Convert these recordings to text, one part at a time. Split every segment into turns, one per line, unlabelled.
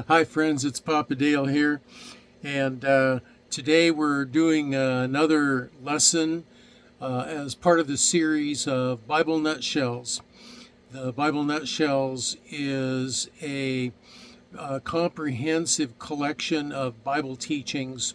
Hi, friends, it's Papa Dale here, and today we're doing another lesson as part of the series of Bible Nutshells. The Bible Nutshells is a comprehensive collection of Bible teachings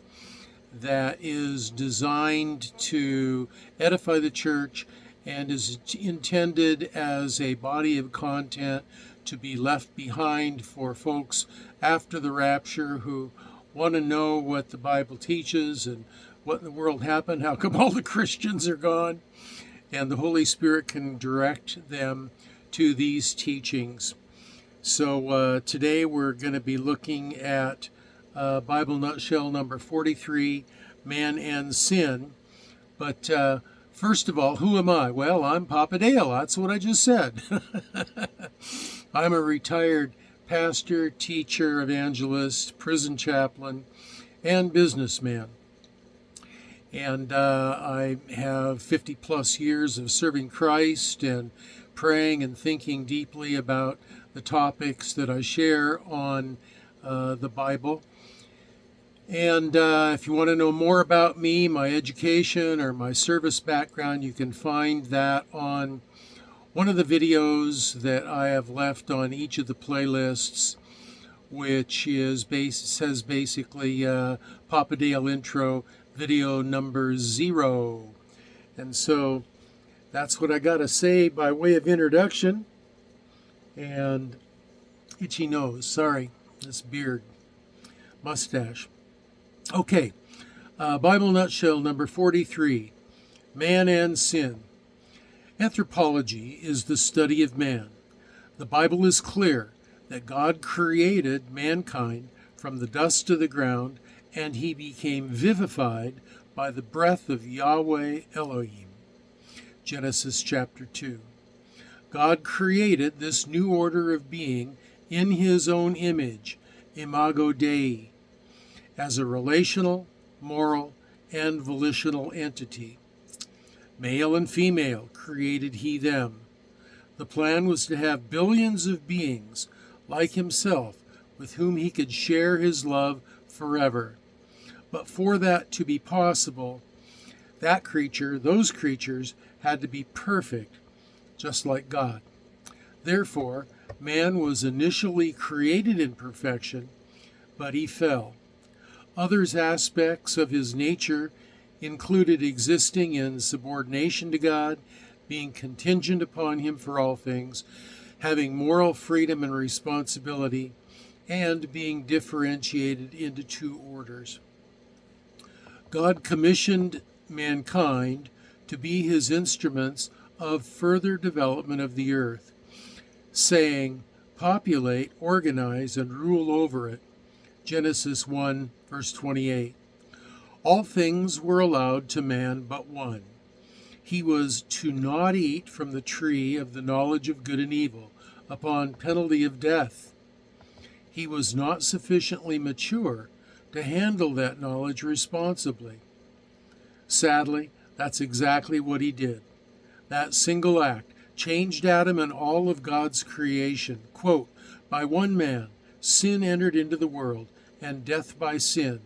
that is designed to edify the church and is intended as a body of content to be left behind for folks after the rapture who want to know what the Bible teaches and what in the world happened, how come all the Christians are gone, and the Holy Spirit can direct them to these teachings. So today we're going to be looking at Bible Nutshell number 43, Man and Sin. But first of all, who am I? Well, I'm Papa Dale. That's what I just said. I'm a retired pastor, teacher, evangelist, prison chaplain, and businessman. And I have 50 plus years of serving Christ and praying and thinking deeply about the topics that I share on the Bible. And if you want to know more about me, my education, or my service background, you can find that on one of the videos that I have left on each of the playlists, which says basically Papa Dale Intro video number 0. And so that's what I got to say by way of introduction. And itchy nose, sorry, this beard, mustache. Okay, Bible Nutshell number 43, Man and Sin. Anthropology is the study of man. The Bible is clear that God created mankind from the dust of the ground, and he became vivified by the breath of Yahweh Elohim. Genesis chapter 2. God created this new order of being in his own image, imago Dei, as a relational, moral, and volitional entity. Male and female created he them. The plan was to have billions of beings like himself with whom he could share his love forever. But for that to be possible, those creatures had to be perfect, just like God. Therefore, man was initially created in perfection, but he fell. Other aspects of his nature included existing in subordination to God, being contingent upon him for all things, having moral freedom and responsibility, and being differentiated into two orders. God commissioned mankind to be his instruments of further development of the earth, saying, populate, organize, and rule over it. Genesis 1, verse 28. All things were allowed to man but one. He was to not eat from the tree of the knowledge of good and evil, upon penalty of death. He was not sufficiently mature to handle that knowledge responsibly. Sadly, that's exactly what he did. That single act changed Adam and all of God's creation. Quote, by one man, sin entered into the world, and death by sin.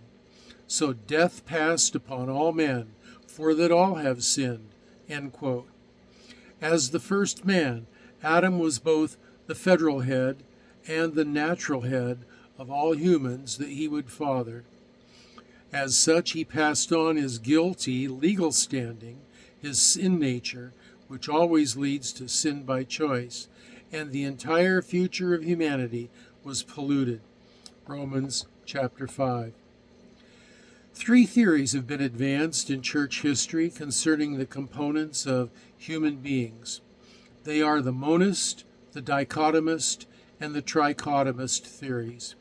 So death passed upon all men, for that all have sinned. End quote. As the first man, Adam was both the federal head and the natural head of all humans that he would father. As such, he passed on his guilty legal standing, his sin nature, which always leads to sin by choice, and the entire future of humanity was polluted. Romans chapter 5. 3 theories have been advanced in church history concerning the components of human beings. They are the monist, the dichotomist, and the trichotomist theories.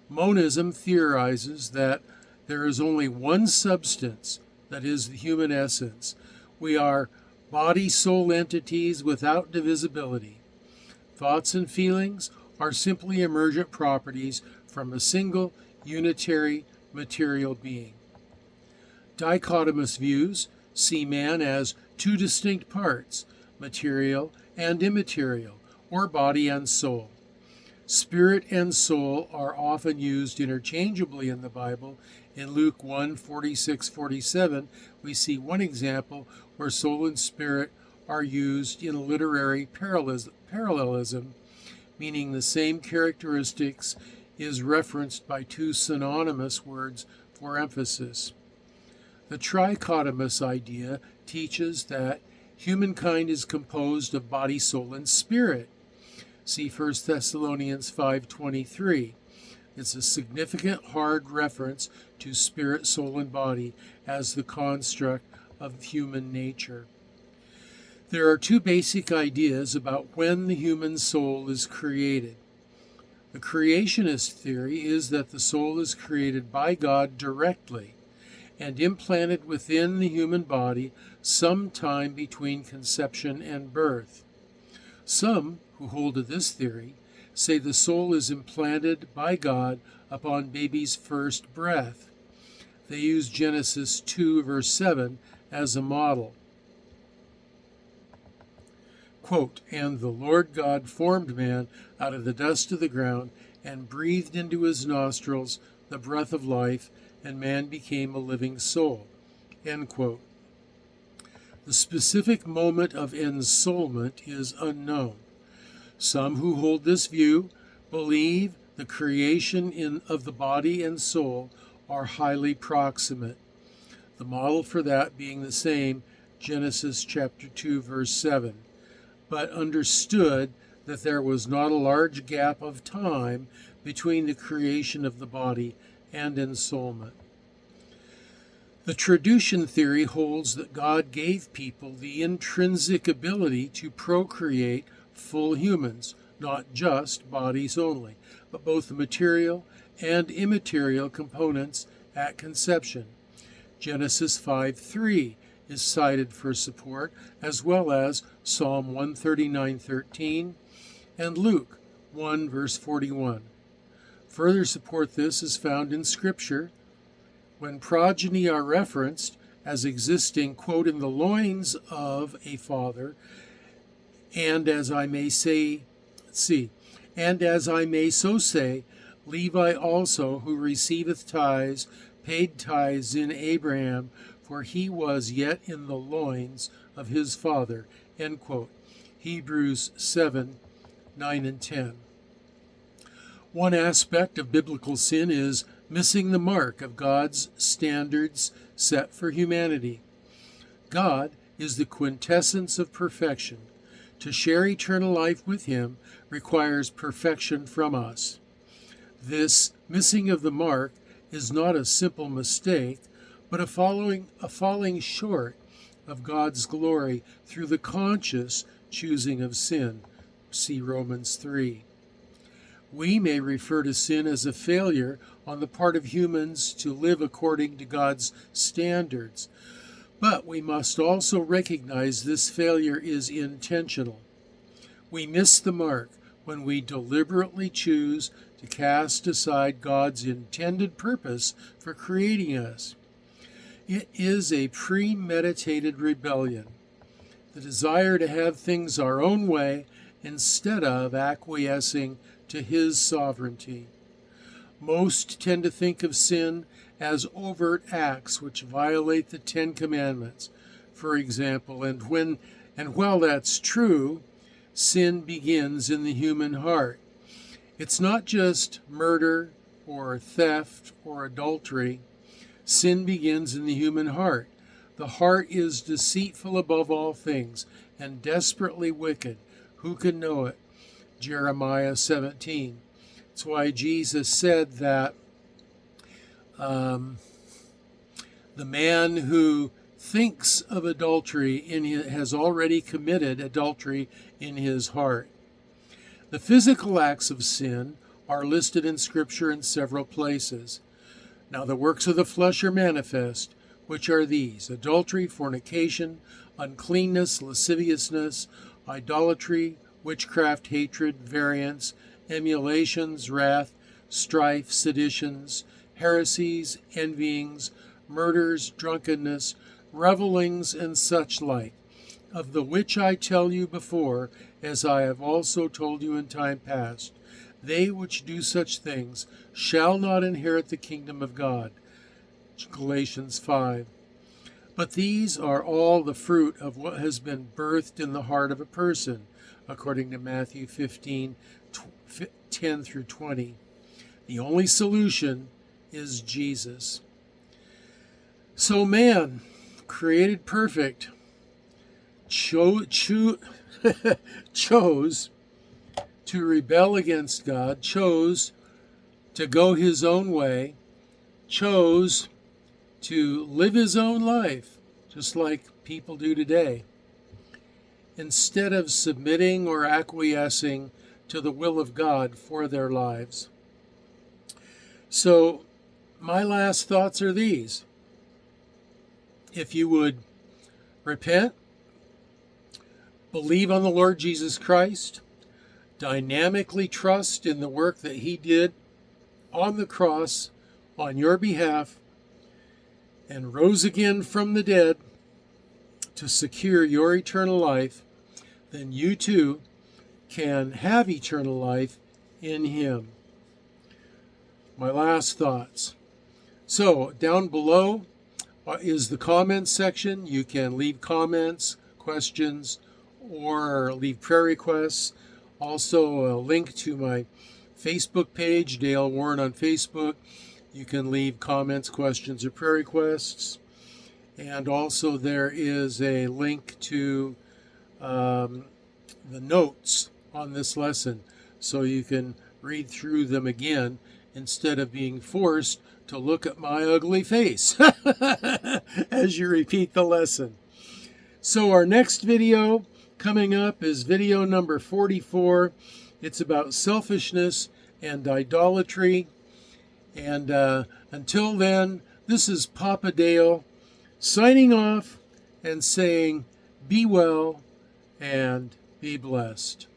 Monism theorizes that there is only one substance, that is the human essence. We are body-soul entities without divisibility. Thoughts and feelings are simply emergent properties from a single unitary material being. Dichotomous views see man as two distinct parts, material and immaterial, or body and soul. Spirit and soul are often used interchangeably in the Bible. In Luke 1:46-47, we see one example where soul and spirit are used in a literary parallelism, meaning the same characteristics is referenced by two synonymous words for emphasis. The trichotomous idea teaches that humankind is composed of body, soul, and spirit. See 1 Thessalonians 5:23. It's a significant hard reference to spirit, soul, and body as the construct of human nature. There are two basic ideas about when the human soul is created. The creationist theory is that the soul is created by God directly and implanted within the human body sometime between conception and birth. Some who hold to this theory say the soul is implanted by God upon baby's first breath. They use Genesis 2 verse 7 as a model. Quote, "And the Lord God formed man out of the dust of the ground and breathed into his nostrils the breath of life, and man became a living soul." End quote. The specific moment of ensoulment is unknown. Some who hold this view believe the creation of the body and soul are highly proximate. The model for that being the same, Genesis chapter 2, verse 7, but understood that there was not a large gap of time between the creation of the body and ensoulment. The traducian theory holds that God gave people the intrinsic ability to procreate full humans, not just bodies only, but both the material and immaterial components at conception. Genesis 5:3 is cited for support, as well as Psalm 139:13 and Luke 1 verse 41. Further support this is found in Scripture. When progeny are referenced as existing, quote, "in the loins of a father, and as I may so say, Levi also, who receiveth tithes, paid tithes in Abraham, for he was yet in the loins of his father." End quote. Hebrews 7:9 and 10. One aspect of biblical sin is missing the mark of God's standards set for humanity. God is the quintessence of perfection. To share eternal life with Him requires perfection from us. This missing of the mark is not a simple mistake, but a falling short of God's glory through the conscious choosing of sin. See Romans 3. We may refer to sin as a failure on the part of humans to live according to God's standards, but we must also recognize this failure is intentional. We miss the mark when we deliberately choose to cast aside God's intended purpose for creating us. It is a premeditated rebellion, the desire to have things our own way instead of acquiescing to His sovereignty. Most tend to think of sin as overt acts which violate the Ten Commandments, for example, and while that's true, sin begins in the human heart. It's not just murder or theft or adultery. Sin begins in the human heart. The heart is deceitful above all things and desperately wicked. Who can know it? Jeremiah 17. That's why Jesus said that the man who thinks of adultery has already committed adultery in his heart. The physical acts of sin are listed in Scripture in several places. Now the works of the flesh are manifest, which are these: adultery, fornication, uncleanness, lasciviousness, idolatry, witchcraft, hatred, variance, emulations, wrath, strife, seditions, heresies, envyings, murders, drunkenness, revellings, and such like, of the which I tell you before, as I have also told you in time past, They which do such things shall not inherit the kingdom of God. Galatians 5. But these are all the fruit of what has been birthed in the heart of a person, according to Matthew 15, 10 through 20. The only solution is Jesus. So man, created perfect, chose to rebel against God, chose to go his own way, chose to live his own life, just like people do today, instead of submitting or acquiescing to the will of God for their lives. So, my last thoughts are these. If you would repent, believe on the Lord Jesus Christ, dynamically trust in the work that he did on the cross on your behalf, and rose again from the dead to secure your eternal life, then you too can have eternal life in him. My last thoughts. So, down below is the comments section. You can leave comments, questions, or leave prayer requests. Also, a link to my Facebook page, Dale Warren on Facebook. You can leave comments, questions, or prayer requests. And also there is a link to the notes on this lesson, so you can read through them again instead of being forced to look at my ugly face as you repeat the lesson. So our next video coming up is video number 44. It's about selfishness and idolatry. And until then, this is Papa Dale signing off and saying, be well and be blessed.